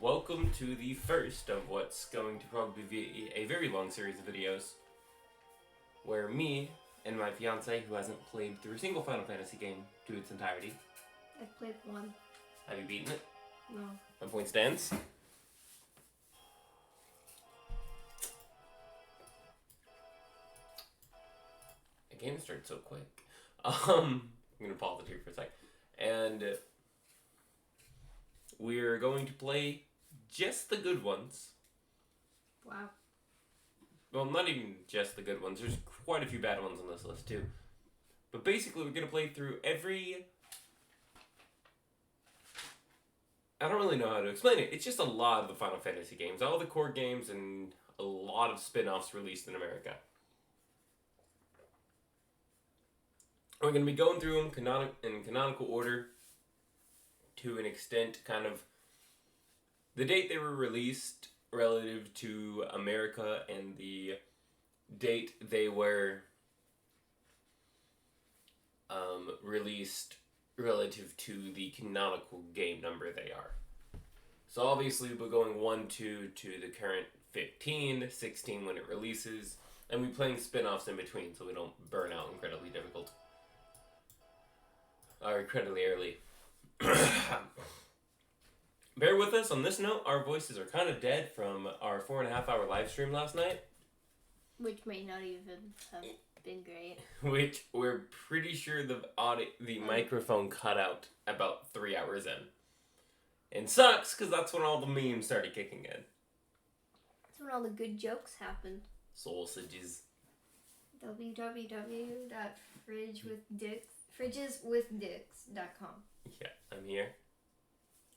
welcome to the first of what's going to probably be a very long series of videos where me and my fiance, who hasn't played through a single Final Fantasy game to its entirety. I've played one. Have you beaten it? No. My point stands. The game started so quick. I'm gonna pause it here for a sec. And we're going to play just the good ones. Wow. Well, not even just the good ones. There's quite a few bad ones on this list, too. But basically, we're going to play through every... I don't really know how to explain it. It's just a lot of the Final Fantasy games. All the core games and a lot of spin-offs released in America. We're going to be going through them in canonical order to an extent, kind of the date they were released relative to America and the date they were released relative to the canonical game number they are. So obviously we're going 1, 2 to the current 15, 16 when it releases, and we're playing spin-offs in between so we don't burn out incredibly difficult. Or incredibly early. Bear with us on this note, our voices are kind of dead from our 4.5 hour live stream last night. Which may not even have been great. Which we're pretty sure the microphone cut out about 3 hours in. And sucks, because that's when all the memes started kicking in. That's when all the good jokes happened. Sausages. www.fridgeswithdicks.com. Yeah, I'm here.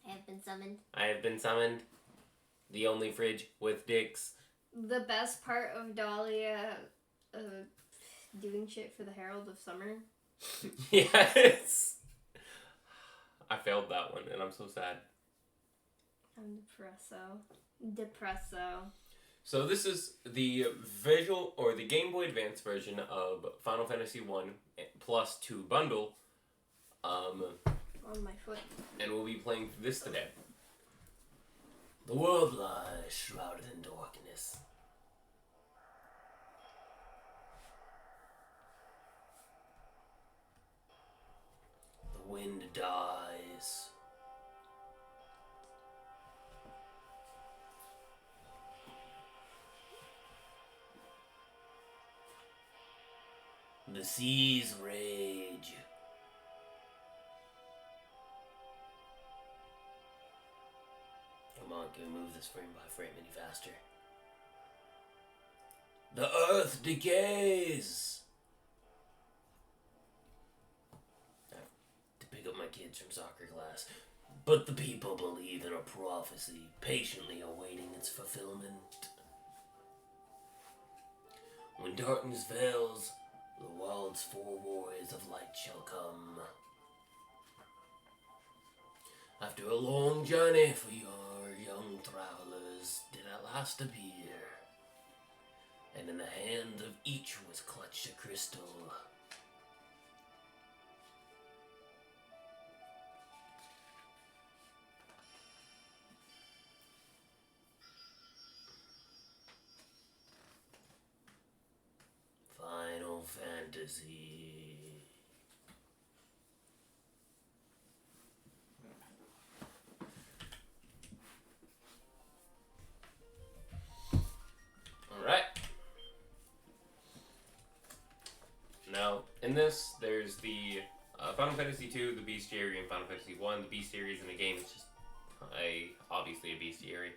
I have been summoned. I have been summoned. The only fridge with dicks. The best part of Dahlia doing shit for the Herald of Summer. Yes! I failed that one, and I'm so sad. I'm depresso. So this is the visual, or the Game Boy Advance version of Final Fantasy 1 plus 2 bundle. On my foot. And we'll be playing this today. The world lies shrouded in darkness. The wind dies. The seas rage. Come on, can we move this frame by frame any faster? The earth decays! I have to pick up my kids from soccer class. But the people believe in a prophecy, patiently awaiting its fulfillment. When darkness veils, the world's 4 warriors of light shall come. After a long journey for your young travelers did at last appear, and in the hand of each was clutched a crystal. Final Fantasy. Now, in this, there's the Final Fantasy 2, the Bestiary, and Final Fantasy 1. The Bestiary is in the game, it's just obviously a Bestiary.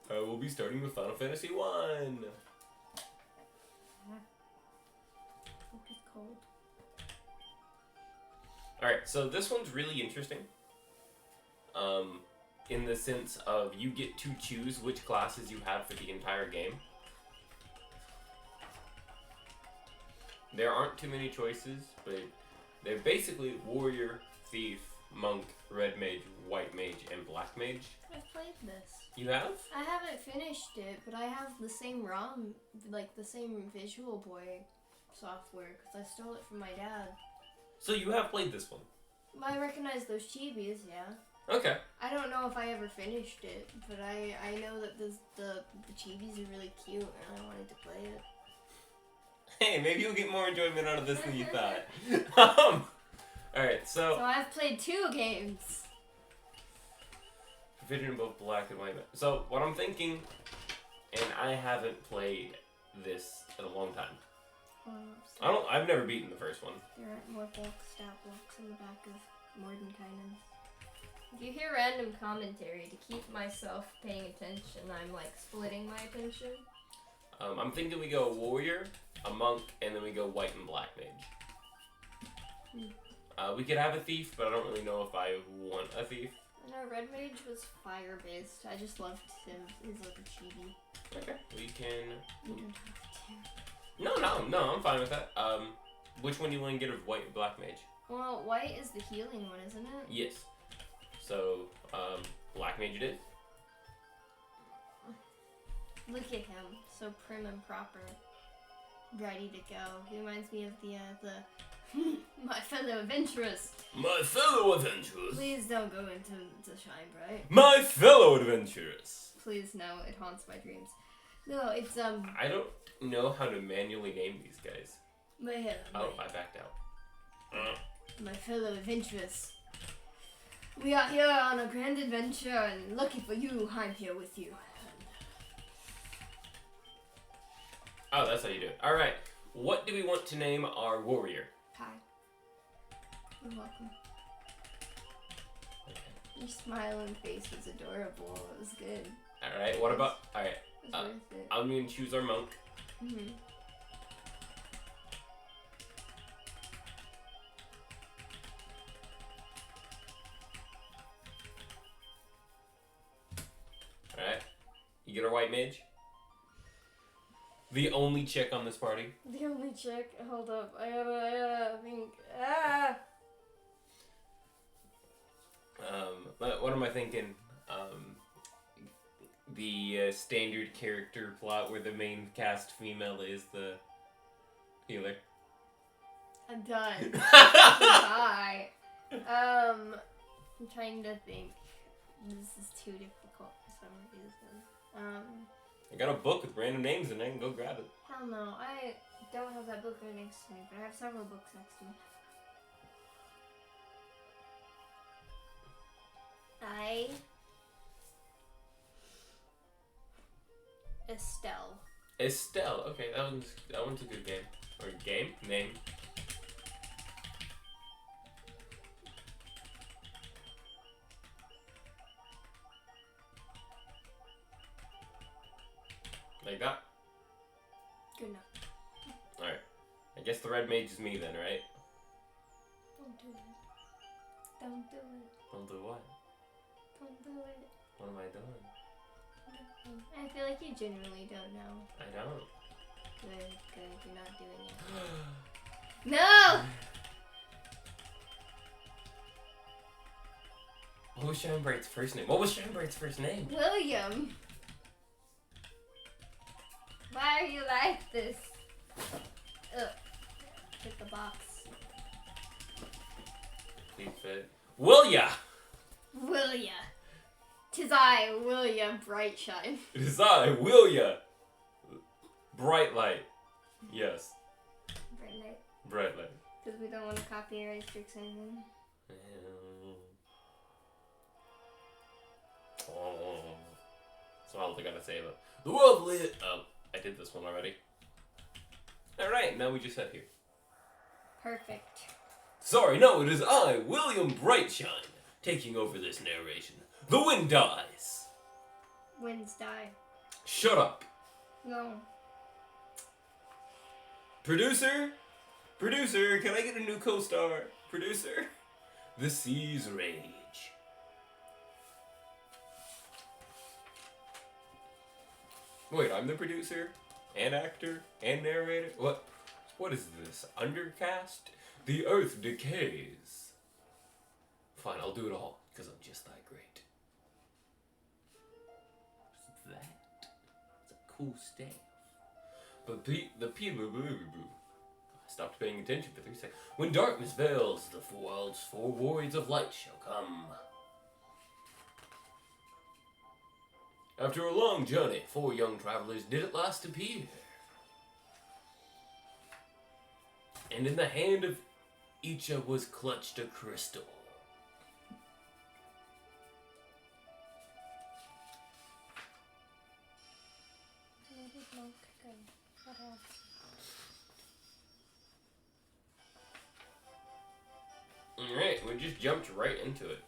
We'll be starting with Final Fantasy 1. It's cold. Alright, so this one's really interesting. In the sense of you get to choose which classes you have for the entire game. There aren't too many choices, but they're basically warrior, thief, monk, red mage, white mage, and black mage. I've played this. You have? I haven't finished it, but I have the same ROM, like the same Visual Boy software, because I stole it from my dad. So you have played this one? I recognize those chibis, yeah. Okay. I don't know know if I ever finished it, but I know that the chibis are really cute, and I wanted to play it. Hey, maybe you'll get more enjoyment out of this than you thought. Alright, So I've played 2 games. Proficient in both black and white. So, what I'm thinking, and I haven't played this in a long time. I've never beaten the first one. There aren't more stat blocks in the back of Mordenkainen. If you hear random commentary, to keep myself paying attention, I'm like splitting my attention. I'm thinking we go warrior, a monk, and then we go white and black mage. We could have a thief, but I don't really know if I want a thief. No, red mage was fire based. I just loved him. He's like a chibi. Okay, we can. You don't have to. No, I'm fine with that. Which one do you want to get of white and black mage? Well, white is the healing one, isn't it? Yes. So, black mage it is. Look at him, so prim and proper, ready to go. He reminds me of the my fellow adventurers. My fellow adventurers. Please don't go into Shine Bright. My fellow adventurers. Please no, it haunts my dreams. No, it's I don't know how to manually name these guys. I backed out. My fellow adventurers. We are here on a grand adventure, and lucky for you, I'm here with you. Oh, that's how you do it. All right. What do we want to name our warrior? Hi. You're welcome. Okay. Your smiling face was adorable. It was good. All right. What about? All right. It was worth it. I'm going to choose our monk. Mhm. All right. You get our white mage. The only chick on this party. The only chick. Hold up. I gotta think. Ah! But what am I thinking? The standard character plot where the main cast female is the healer. I'm done. Bye. I'm trying to think. This is too difficult for some reason. I got a book with random names and I can go grab it. Hell no. I don't have that book right next to me, but I have several books next to me. Estelle. Estelle. Okay, that one's a good game. Or game? Name. Like that? Good enough. Alright. I guess the red mage is me then, right? Don't do it. Don't do it. Don't do what? Don't do it. What am I doing? I feel like you genuinely don't know. I don't. Good, you're not doing it. No! What was Shambright's first name? What was Shambright's first name? William! Why are you like this? Ugh. Hit the box. Please fit. Willia! Willia. 'Tis I, Willia Brightshine. It is I, Willia! Bright light. Yes. Bright light. Bright light. Because we don't want to copyright strikes anything. Oh. That's all I gotta say about the world lit. Oh, I did this one already. Alright, now we just head here. Perfect. Sorry, no, it is I, William Brightshine, taking over this narration. The wind dies. Winds die. Shut up. No. Producer? Producer, can I get a new co-star? Producer? The seas rage. Wait, I'm the producer? And actor? And narrator? What is this? Undercast? The earth decays. Fine, I'll do it all, because I'm just that great. What's that? It's a cool staff. But the people... I stopped paying attention for 3 seconds. When darkness veils the world's 4 warriors of light shall come. After a long journey, 4 young travelers did at last appear. And in the hand of each was clutched a crystal. Alright, we just jumped right into it.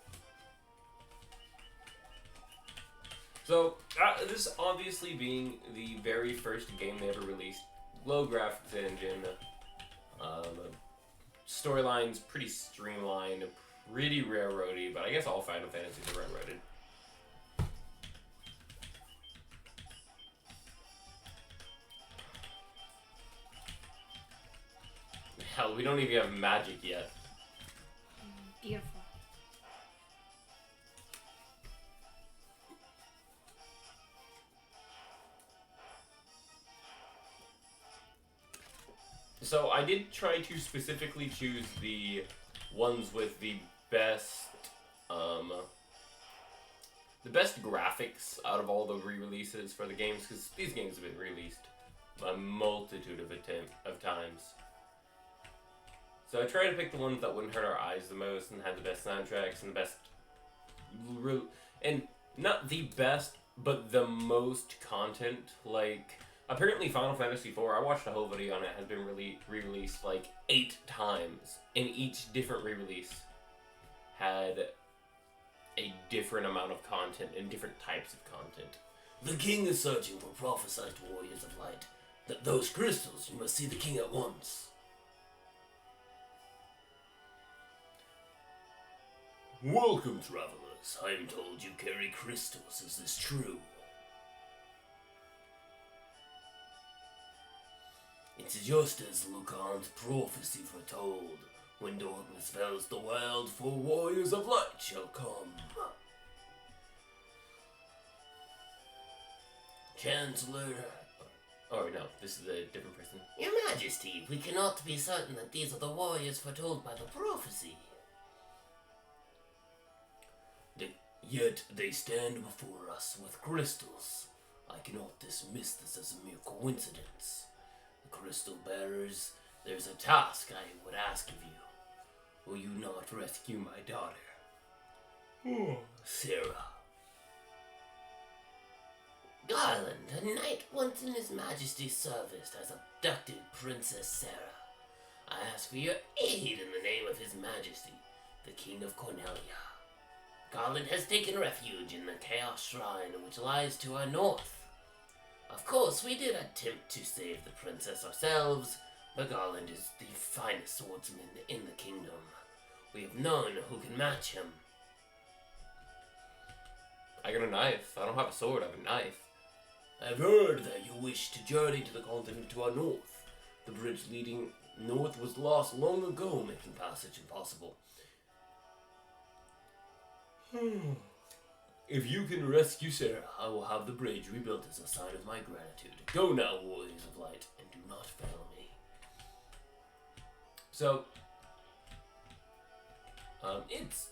So, this obviously being the very first game they ever released, low graphics engine, storyline's pretty streamlined, pretty railroady, but I guess all Final Fantasies are railroaded. Hell, we don't even have magic yet. Beautiful. So I did try to specifically choose the ones with the best graphics out of all the re-releases for the games, because these games have been released a multitude of times. So I tried to pick the ones that wouldn't hurt our eyes the most and had the best soundtracks and the best, and not the best, but the most content. Like, apparently Final Fantasy IV, I watched a whole video on it, has been re-released like 8 times, and each different re-release had a different amount of content and different types of content. The king is searching for prophesied warriors of light. Those crystals, you must see the king at once. Welcome, travelers. I am told you carry crystals. Is this true? It is just as Lucan's prophecy foretold. When darkness fills the world, 4 warriors of light shall come. Chancellor... Oh, no, this is a different person. Your Majesty, we cannot be certain that these are the warriors foretold by the prophecy. Yet they stand before us with crystals. I cannot dismiss this as a mere coincidence. The crystal bearers, there's a task I would ask of you. Will you not rescue my daughter? Sarah. Garland, a knight once in His Majesty's service, has abducted Princess Sarah. I ask for your aid in the name of His Majesty, the King of Cornelia. Garland has taken refuge in the Chaos Shrine, which lies to our north. Of course, we did attempt to save the princess ourselves, but Garland is the finest swordsman in the kingdom. We have none who can match him. I got a knife. I don't have a sword, I have a knife. I've heard that you wish to journey to the continent to our north. The bridge leading north was lost long ago, making passage impossible. If you can rescue Sarah, I will have the bridge rebuilt as a sign of my gratitude. Go now, warriors of light, and do not fail me. So, it's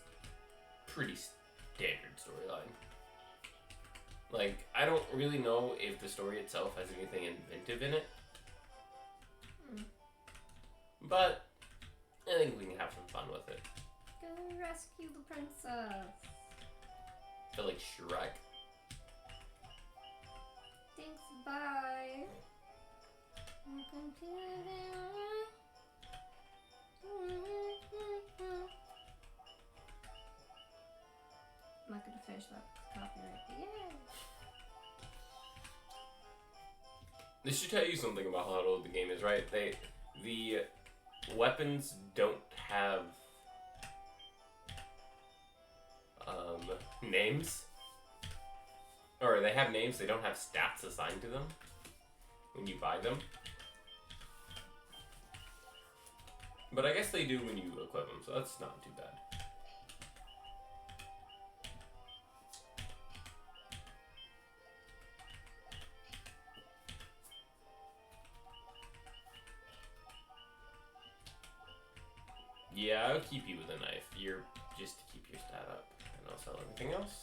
pretty standard storyline. Like, I don't really know if the story itself has anything inventive in it. But I think we can have some fun with it. Go rescue the princess. I feel like Shrek. Thanks, bye. I'm not gonna finish that copyright, but yeah. This should tell you something about how old the game is, right? The weapons don't have names. Or they have names, they don't have stats assigned to them when you buy them. But I guess they do when you equip them, so that's not too bad. Yeah, I'll keep you with a knife. You're just to keep your stat up. And I'll sell everything else.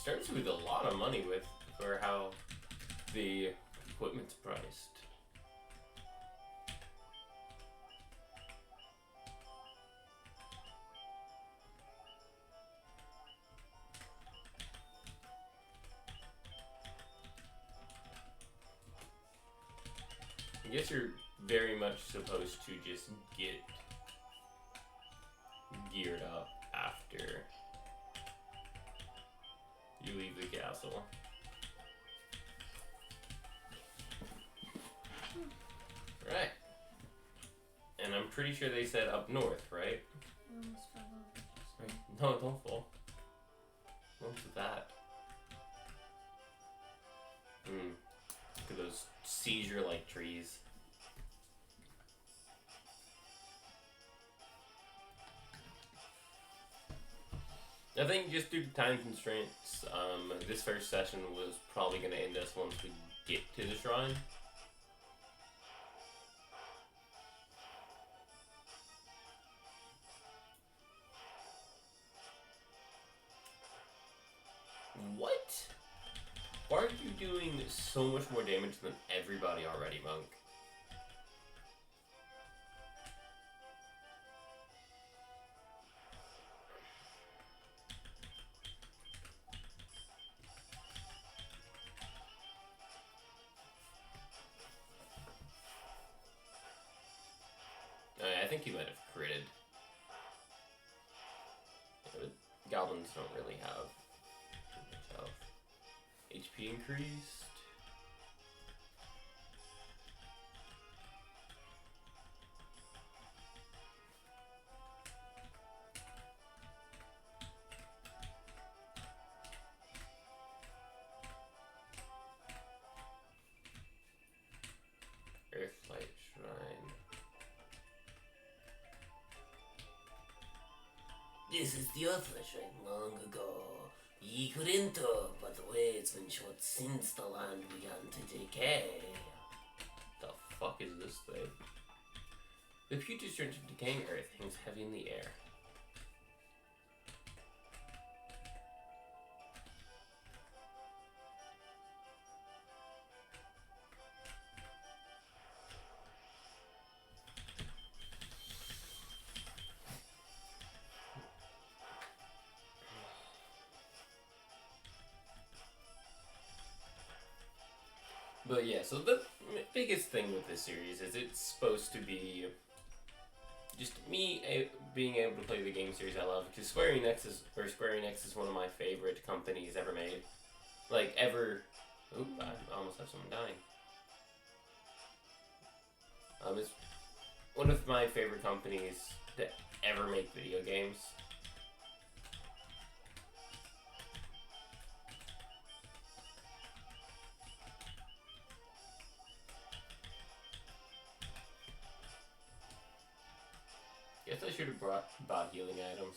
Starts with a lot of money for how the equipment's priced. I guess you're very much supposed to just get geared up after you leave the castle. Right. And I'm pretty sure they said up north, right? I almost fell over. Right. No, don't fall. What's that? Look at those seizure-like trees. I think just due to time constraints, this first session was probably going to end us once we get to the shrine. What? Why are you doing so much more damage than everybody already, Monk? I think he might have critted. Yeah, but goblins don't really have too much health. HP increased. Earthlight Shrine. This is the Earthlight Shrine. Long ago, ye could enter, but the ways when short since the land began to decay. The fuck is this thing? The putrid stench of decaying earth hangs heavy in the air. But yeah, so the biggest thing with this series is it's supposed to be just me being able to play the game series I love, because Square Enix is one of my favorite companies ever made. Like, ever... Oop, I almost have someone dying. It's one of my favorite companies to ever make video games. Guess I should have bought healing items.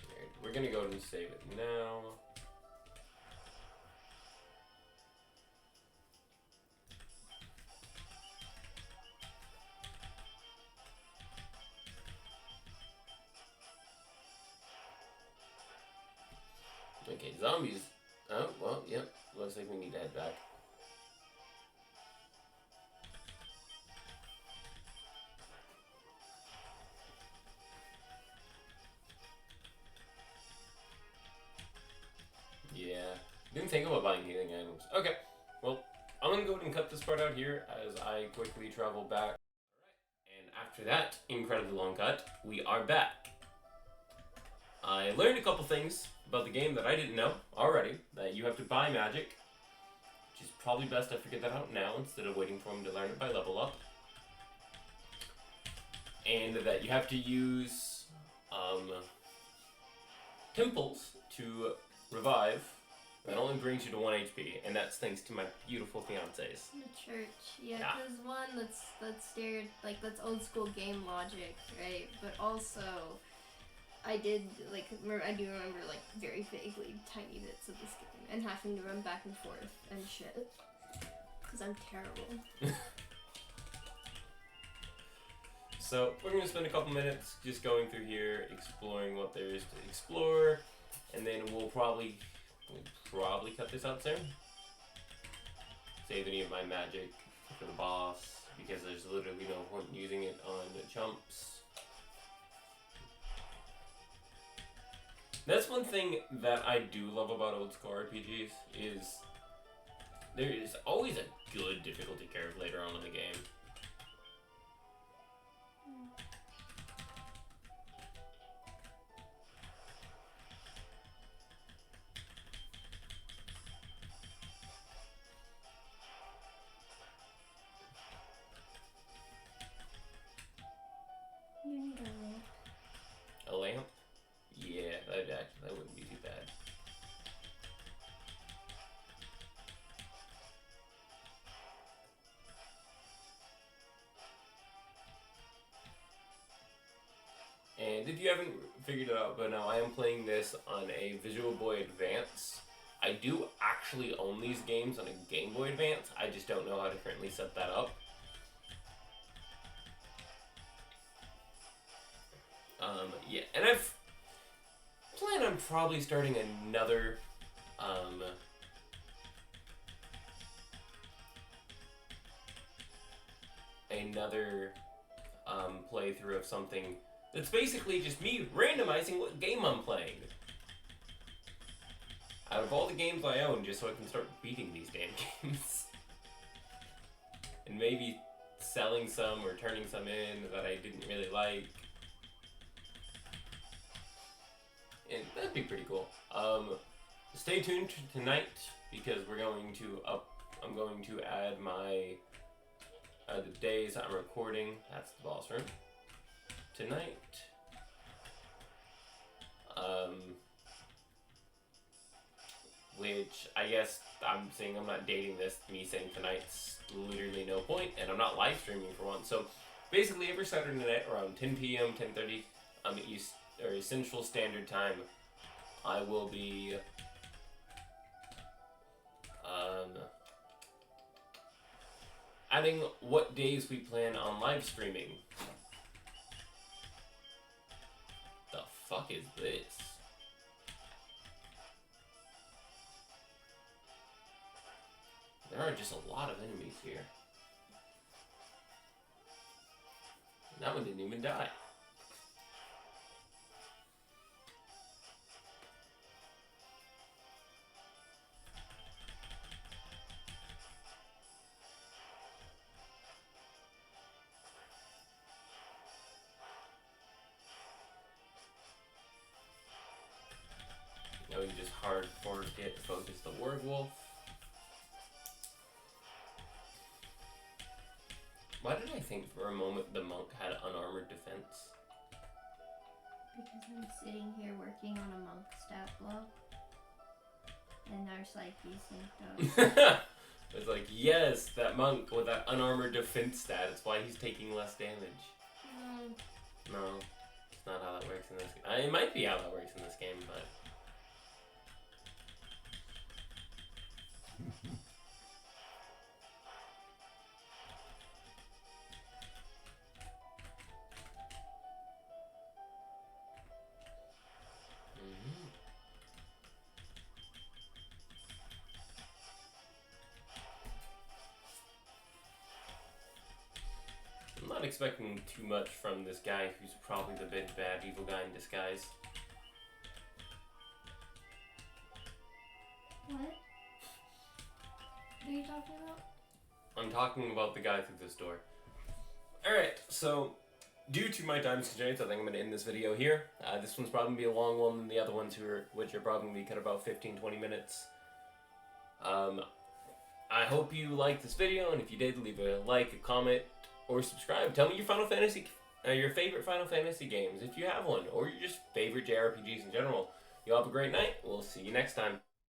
Alright, we're gonna go ahead and save it now. Okay, zombies. Oh, well, yep. Looks like we need to head back. Yeah. Didn't think about buying healing items. Okay. Well, I'm gonna go ahead and cut this part out here as I quickly travel back. And after that incredibly long cut, we are back. I learned a couple things about the game that I didn't know already. That you have to buy magic, which is probably best I figure that out now instead of waiting for him to learn it by level up. And that you have to use temples to revive That only brings you to 1 HP, and that's thanks to my beautiful fiancés. The church, yeah, Yeah. because one, that's old school game logic, right? But also, I do remember like very vaguely tiny bits of this game and having to run back and forth and shit. Because I'm terrible. So we're gonna spend a couple minutes just going through here, exploring what there is to explore, and then we'll probably cut this out soon. Save any of my magic for the boss, because there's literally no point using it on the chumps. That's one thing that I do love about old school RPGs, is there is always a good difficulty curve later on in the game. You need a lamp. A lamp? Yeah, that wouldn't be too bad. And if you haven't figured it out by now, I am playing this on a Visual Boy Advance. I do actually own these games on a Game Boy Advance. I just don't know how to currently set that up. Yeah, and I've planned on probably starting another playthrough of something that's basically just me randomizing what game I'm playing. Out of all the games I own, just so I can start beating these damn games. And maybe selling some or turning some in that I didn't really like. And that'd be pretty cool. Stay tuned tonight, because I'm going to add my the days I'm recording. That's the boss room tonight. Which I guess I'm saying I'm not dating this. Me saying tonight's literally no point, and I'm not live streaming for one. So basically, every Saturday night around 10 p.m., 10:30, East or Central Standard Time, I will be adding what days we plan on live streaming. The fuck is this? There are just a lot of enemies here. And that one didn't even die. Now we can just hard forget focus the werewolf. Why did I think for a moment the monk had unarmored defense? Because I'm sitting here working on a monk stat block. And our psyche synced up. It's like, yes, that monk with that unarmored defense stat, it's why he's taking less damage. No, it's not how that works in this game. It might be how that works in this game, but... I'm not expecting too much from this guy who's probably the big bad evil guy in disguise. What? What are you talking about? I'm talking about the guy through this door. Alright, so due to my time constraints, I think I'm going to end this video here. This one's probably going to be a long one than the other ones, which are probably going to be cut about 15-20 minutes. I hope you liked this video, and if you did, leave a like, a comment, or subscribe. Tell me your favorite Final Fantasy games, if you have one, or your just favorite JRPGs in general. You all have a great night. We'll see you next time.